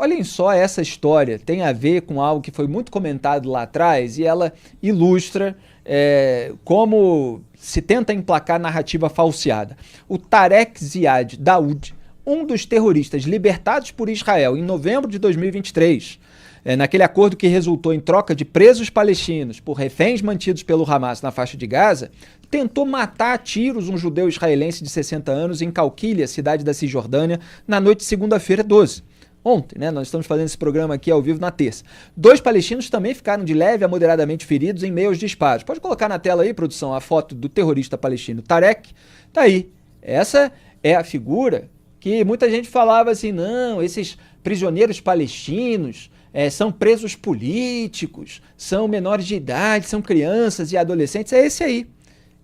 Olhem só essa história, tem a ver com algo que foi muito comentado lá atrás e ela ilustra como se tenta emplacar narrativa falseada. O Tarek Ziad Daoud, um dos terroristas libertados por Israel em novembro de 2023, naquele acordo que resultou em troca de presos palestinos por reféns mantidos pelo Hamas na faixa de Gaza, tentou matar a tiros um judeu israelense de 60 anos em Calquília, cidade da Cisjordânia, na noite de segunda-feira 12. Ontem, né? Nós estamos fazendo esse programa aqui ao vivo na terça. 2 palestinos também ficaram de leve a moderadamente feridos em meio aos disparos. Pode colocar na tela aí, produção, a foto do terrorista palestino Tarek. Tá aí. Essa é a figura que muita gente falava assim, não, esses prisioneiros palestinos são presos políticos, são menores de idade, são crianças e adolescentes. É esse aí.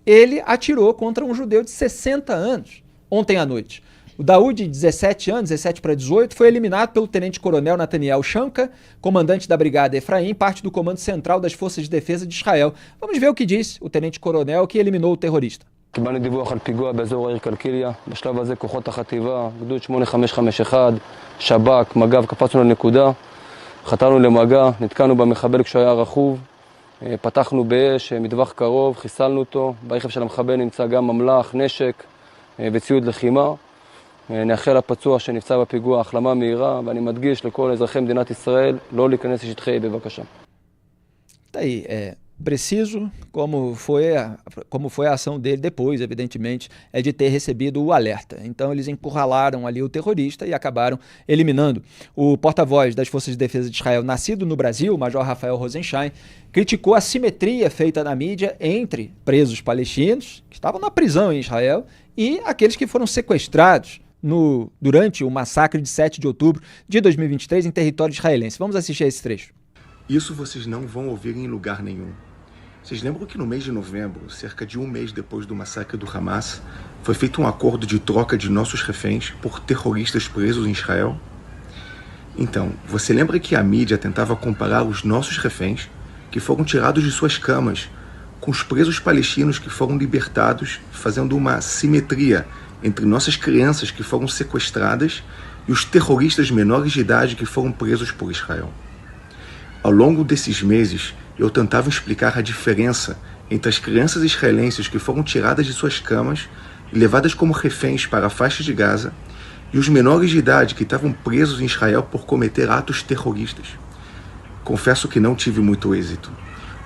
Ele atirou contra um judeu de 60 anos ontem à noite. O Daoud, de 17 anos, 17 para 18, foi eliminado pelo tenente-coronel Nathaniel Shanka, comandante da Brigada Efraim, parte do Comando Central das Forças de Defesa de Israel. Vamos ver o que disse o tenente-coronel que eliminou o terrorista. קיבלנו דיווח על פיגוע באזור העיר קלקיליה. בשלב הזה כוחות החטיבה, גדוד 8551, שב"כ, מג"ב, קפצנו לנקודה, חתרנו למגע, נתקענו במחבל כשהוא היה רכוב, פתחנו באש, מטווח קרוב, חיסלנו אותו. ברכב של המחבל נמצא גם אמל"ח, נשק וציוד לחימה. נאחל לפצוע שנפצע בפיגוע החלמה מהירה, ואני מדגיש לכל אזרחי מדינת ישראל לא להיכנס לשטחי A, בבקשה. Tá aí, preciso, como foi a ação dele depois, evidentemente, é de ter recebido o alerta. Então eles encurralaram ali o terrorista e acabaram eliminando. O porta-voz das Forças de Defesa de Israel, nascido no Brasil, o Major Rafael Rosenstein, criticou a simetria feita na mídia entre presos palestinos, que estavam na prisão em Israel, e aqueles que foram sequestrados durante o massacre de 7 de outubro de 2023 em território israelense. Vamos assistir a esse trecho. Isso vocês não vão ouvir em lugar nenhum. Vocês lembram que no mês de novembro, cerca de um mês depois do massacre do Hamas, foi feito um acordo de troca de nossos reféns por terroristas presos em Israel? Então, você lembra que a mídia tentava comparar os nossos reféns, que foram tirados de suas camas, com os presos palestinos que foram libertados, fazendo uma simetria entre nossas crianças que foram sequestradas e os terroristas menores de idade que foram presos por Israel? Ao longo desses meses, eu tentava explicar a diferença entre as crianças israelenses que foram tiradas de suas camas e levadas como reféns para a faixa de Gaza e os menores de idade que estavam presos em Israel por cometer atos terroristas. Confesso que não tive muito êxito.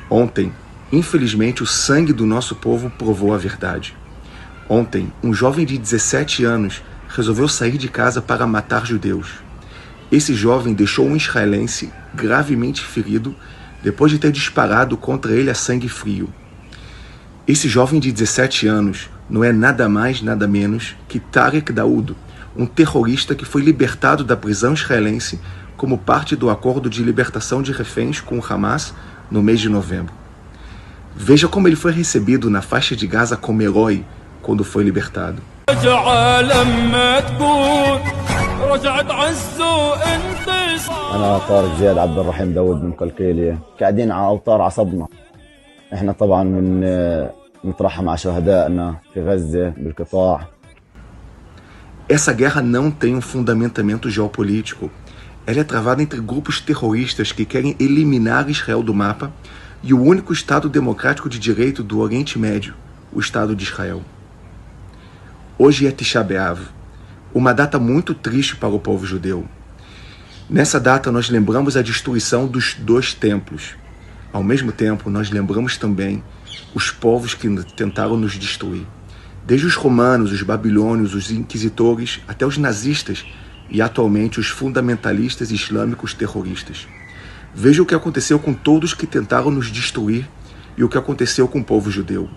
Ontem, infelizmente, o sangue do nosso povo provou a verdade. Ontem, um jovem de 17 anos resolveu sair de casa para matar judeus. Esse jovem deixou um israelense gravemente ferido depois de ter disparado contra ele a sangue frio. Esse jovem de 17 anos não é nada mais, nada menos que Tarek Daoud, um terrorista que foi libertado da prisão israelense como parte do acordo de libertação de reféns com o Hamas no mês de novembro. Veja como ele foi recebido na faixa de Gaza como herói quando foi libertado. أنا طارق زياد عبد الرحيم داود من كلكيلية قاعدين على أوتار عصبنا. إحنا طبعا نترحم على شهدائنا في غزة بالقطاع. Essa guerra não tem um fundamentamento geopolítico. Ela é travada entre grupos terroristas que querem eliminar Israel do mapa e o único Estado democrático de direito do Oriente Médio, o Estado de Israel. Hoje é Tisha B'Av, uma data muito triste para o povo judeu. Nessa data nós lembramos a destruição dos 2 templos. Ao mesmo tempo, nós lembramos também os povos que tentaram nos destruir. Desde os romanos, os babilônios, os inquisitores, até os nazistas e atualmente os fundamentalistas islâmicos terroristas. Veja o que aconteceu com todos que tentaram nos destruir e o que aconteceu com o povo judeu.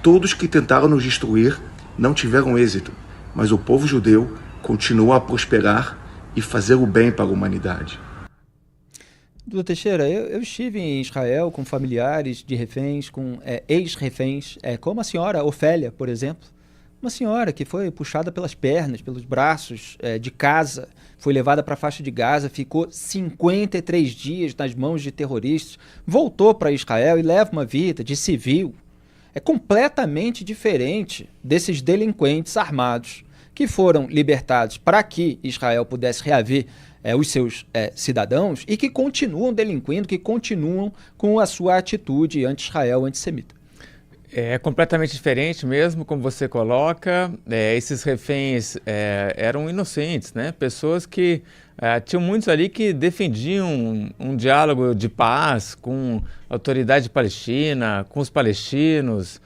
Todos que tentaram nos destruir não tiveram êxito, mas o povo judeu continua a prosperar e fazer o bem para a humanidade. Duda Teixeira, eu estive em Israel com familiares de reféns, com ex-reféns, como a senhora Ofélia, por exemplo. Uma senhora que foi puxada pelas pernas, pelos braços de casa, foi levada para a faixa de Gaza, ficou 53 dias nas mãos de terroristas, voltou para Israel e leva uma vida de civil. É completamente diferente desses delinquentes armados que foram libertados para que Israel pudesse reaver os seus cidadãos e que continuam delinquindo, que continuam com a sua atitude anti-Israel, antissemita. É completamente diferente mesmo, como você coloca. Esses reféns eram inocentes, né? Pessoas que tinham muitos ali que defendiam um diálogo de paz com a autoridade palestina, com os palestinos,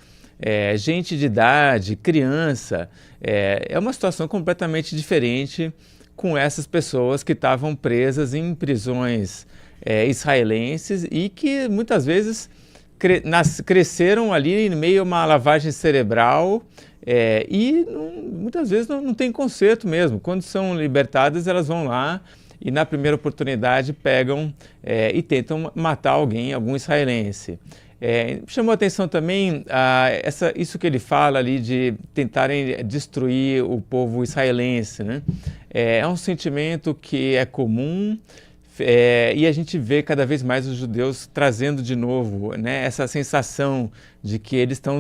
gente de idade, criança. É uma situação completamente diferente com essas pessoas que estavam presas em prisões israelenses e que muitas vezes cresceram ali em meio a uma lavagem cerebral e muitas vezes não tem conserto mesmo. Quando são libertadas, elas vão lá e na primeira oportunidade pegam e tentam matar algum israelense. Chamou a atenção também isso que ele fala ali de tentarem destruir o povo israelense, né? É um sentimento que é comum. E a gente vê cada vez mais os judeus trazendo de novo, né, essa sensação de que eles estão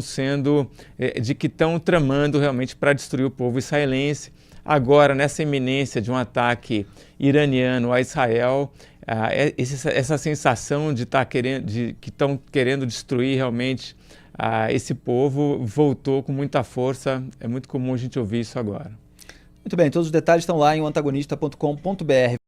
de que estão tramando realmente para destruir o povo israelense. Agora, nessa iminência de um ataque iraniano a Israel, essa sensação de que estão querendo destruir realmente esse povo voltou com muita força. É muito comum a gente ouvir isso agora. Muito bem, todos os detalhes estão lá em oantagonista.com.br.